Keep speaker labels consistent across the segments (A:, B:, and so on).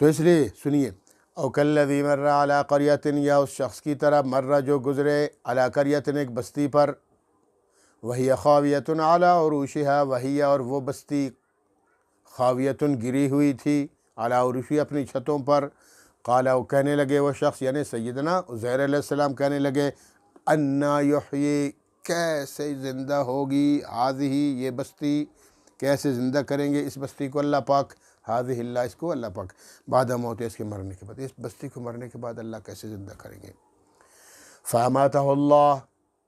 A: تو اس لیے سنیے، او کالذی مر علی قریۃ، یا اس شخص کی طرح مر جو گزرے، علی قریۃ ایک بستی پر، وہی خاویۃ علی عروشہا، وہی اور وہ بستی، خاویۃ گری ہوئی تھی، علی عروشہا اپنی چھتوں پر، قال وہ کہنے لگے وہ شخص یعنی سیدنا عزیر علیہ السلام کہنے لگے، انا یحیی کیسے زندہ ہوگی، ہذہ یہ بستی، کیسے زندہ کریں گے اس بستی کو اللہ پاک، ہذہ اللہ اس کو اللہ پاک، بعد موت اس کے مرنے کے بعد، اس بستی کو مرنے کے بعد اللہ کیسے زندہ کریں گے۔ فاماتہ اللہ،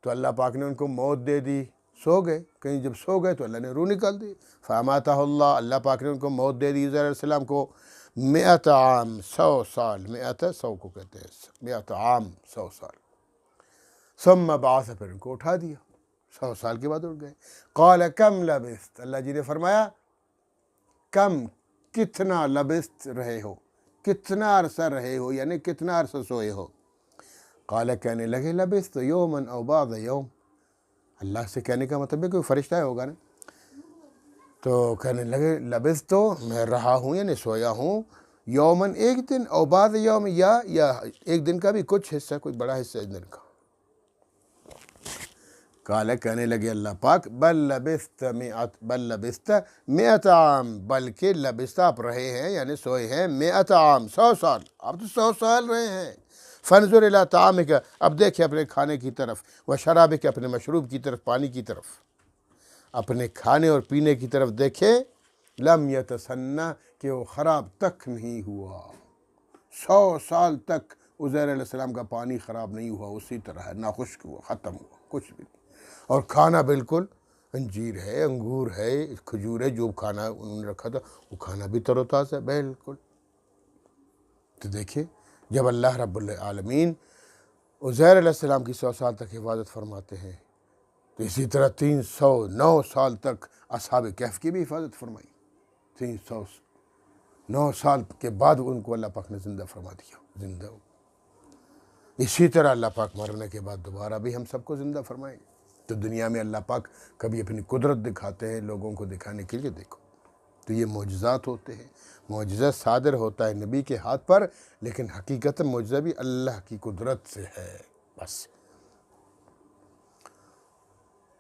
A: تو اللہ پاک نے ان کو موت دے دی، سو گئے، کہیں جب سو گئے تو اللہ نے روح نکال دی، فاماتہ اللہ، اللہ پاک نے ان کو موت دے دی عزیر علیہ السلام کو، 100 عام، 100 سال، 100 100 کو کہتے ہیں، 100 عام 100 سال، ثم بعث پھر ان کو اٹھا دیا، 100 سال کے بعد اٹھ گئے۔ قال کم لبثت، اللہ جی نے فرمایا کم، کتنا لبثت رہے ہو، کتنا عرصہ رہے ہو، یعنی کتنا عرصہ سوئے ہو۔ قال کہنے لگے لبثت یوما او بعض یوم، اللہ سے کہنے کا مطلب ہے کوئی فرشتہ ہوگا نا، تو کہنے لگے لبثت تو میں رہا ہوں یعنی سویا ہوں، یومن ایک دن، او بعض یوم یا ایک دن کا بھی کچھ حصہ، کوئی بڑا حصہ ایک دن کا۔ قال کہنے لگے اللہ پاک بل لبثت 100 عام، بلکہ لبثت آپ رہے ہیں یعنی سوئے ہیں 100 عام، 100 سال، آپ تو 100 سال رہے ہیں۔ فانظر الی طعامک، اب دیکھیں اپنے کھانے کی طرف، وشرابک اپنے مشروب کی طرف، پانی کی طرف، اپنے کھانے اور پینے کی طرف دیکھیں، لم یتسنہ کہ وہ خراب تک نہیں ہوا، 100 سال تک عزیر علیہ السلام کا پانی خراب نہیں ہوا، اسی طرح ہے، نہ خشک ہوا، ختم ہوا، کچھ بھی نہیں، اور کھانا بالکل انجیر ہے، انگور ہے، کھجور ہے، جو کھانا انہوں نے رکھا تھا وہ کھانا بھی تر و تازہ ہے بالکل۔ تو دیکھیں جب اللہ رب العالمین عزیر علیہ السلام کی 100 سال تک حفاظت فرماتے ہیں، تو اسی طرح 309 سال تک اصحاب کہف کی بھی حفاظت فرمائی، 309 سال کے بعد ان کو اللہ پاک نے زندہ فرما دیا، زندہ ہو۔ اسی طرح اللہ پاک مرنے کے بعد دوبارہ بھی ہم سب کو زندہ فرمائیں گے۔ تو دنیا میں اللہ پاک کبھی اپنی قدرت دکھاتے ہیں لوگوں کو دکھانے کے لیے، دیکھو تو یہ معجزات ہوتے ہیں، معجزہ صادر ہوتا ہے نبی کے ہاتھ پر، لیکن حقیقت معجزہ بھی اللہ کی قدرت سے ہے بس۔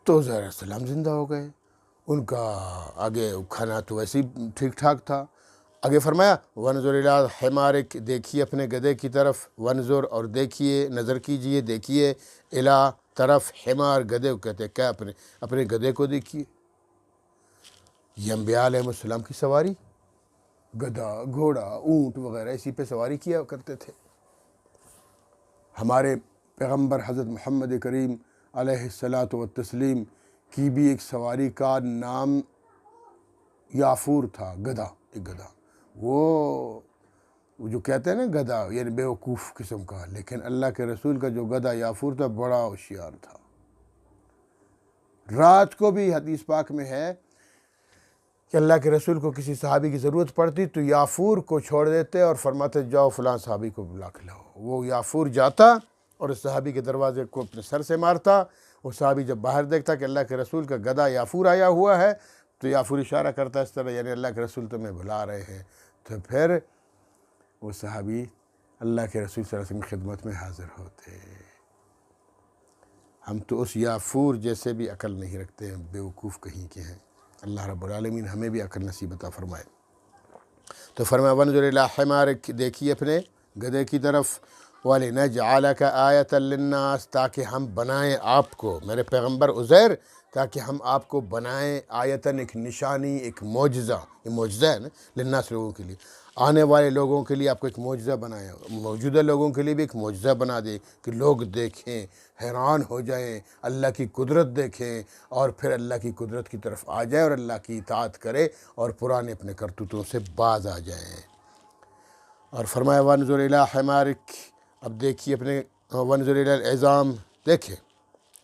A: تو عزیر علیہ السلام زندہ ہو گئے، ان کا آگے کھانا تو ویسے ہی ٹھیک ٹھاک تھا۔ آگے فرمایا ونظر الی حمارک، دیکھیے اپنے گدھے کی طرف، ونظر اور دیکھیے، نظر کیجئے، دیکھیے، الی طرف، حمار گدھے کو کہتے ہیں، کیا اپنے گدھے کو دیکھیے۔ یہ انبیاء علیہ السلام کی سواری، گدھا، گھوڑا، اونٹ وغیرہ اسی پہ سواری کیا کرتے تھے۔ ہمارے پیغمبر حضرت محمد کریم علیہ الصلاۃ والتسلیم کی بھی ایک سواری کا نام یافور تھا، گدھا، ایک گدھا، وہ جو کہتے ہیں نا گدھا یعنی بیوقوف قسم کا، لیکن اللہ کے رسول کا جو گدھا یافور تھا بڑا ہوشیار تھا۔ رات کو بھی حدیث پاک میں ہے کہ اللہ کے رسول کو کسی صحابی کی ضرورت پڑتی تو یافور کو چھوڑ دیتے اور فرماتے جاؤ فلاں صحابی کو بلا کے لاؤ۔ وہ یافور جاتا اور اس صحابی کے دروازے کو اپنے سر سے مارتا، وہ صحابی جب باہر دیکھتا کہ اللہ کے رسول کا گدھا یافور آیا ہوا ہے تو یافور اشارہ کرتا اس طرح، یعنی اللہ کے رسول تمہیں بلا رہے ہیں، تو پھر وہ صحابی اللہ کے رسول صلی اللہ علیہ وسلم کی خدمت میں حاضر ہوتے۔ ہم تو اس یافور جیسے بھی عقل نہیں رکھتے ہیں، بیوقوف کہیں کے ہیں۔ اللہ رب العالمین ہمیں بھی عقل نصیب عطا فرمائے۔ تو فرمایا ونظر الی حمارک، دیکھیے اپنے گدھے کی طرف، وَلِنَجْعَلَكَ آیَةً لِلنَّاسِ، تاکہ ہم بنائیں آپ کو، میرے پیغمبر عزیر، تاکہ ہم آپ کو بنائیں آیتاً، ایک نشانی، ایک معجزہ، یہ معجزہ ہے نا للناس، لوگوں کے لیے، آنے والے لوگوں کے لیے آپ کو ایک معجزہ بنائیں، موجودہ لوگوں کے لیے بھی ایک معجزہ بنا دے کہ لوگ دیکھیں، حیران ہو جائیں، اللہ کی قدرت دیکھیں، اور پھر اللہ کی قدرت کی طرف آ جائے اور اللہ کی اطاعت کرے اور پرانے اپنے کرتوتوں سے باز آ جائیں۔ اور فرمایا وانظر الی حمارک، اب دیکھیے اپنے، وانظر الی العظام، دیکھیں،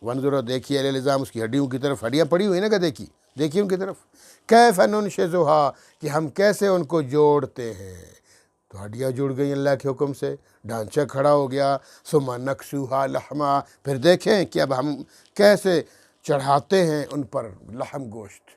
A: وانظر دیکھیے الی العظام، اس کی ہڈیوں کی طرف، ہڈیاں پڑی ہوئی نا گدھے کی، دیکھیے ان کی طرف، کیف ننشزھا، کہ ہم کیسے ان کو جوڑتے ہیں، تو ہڈیاں جڑ گئیں اللہ کے حکم سے، ڈھانچہ کھڑا ہو گیا، ثم نکسوھا لحما، پھر دیکھیں کہ اب ہم کیسے چڑھاتے ہیں ان پر لحم، گوشت،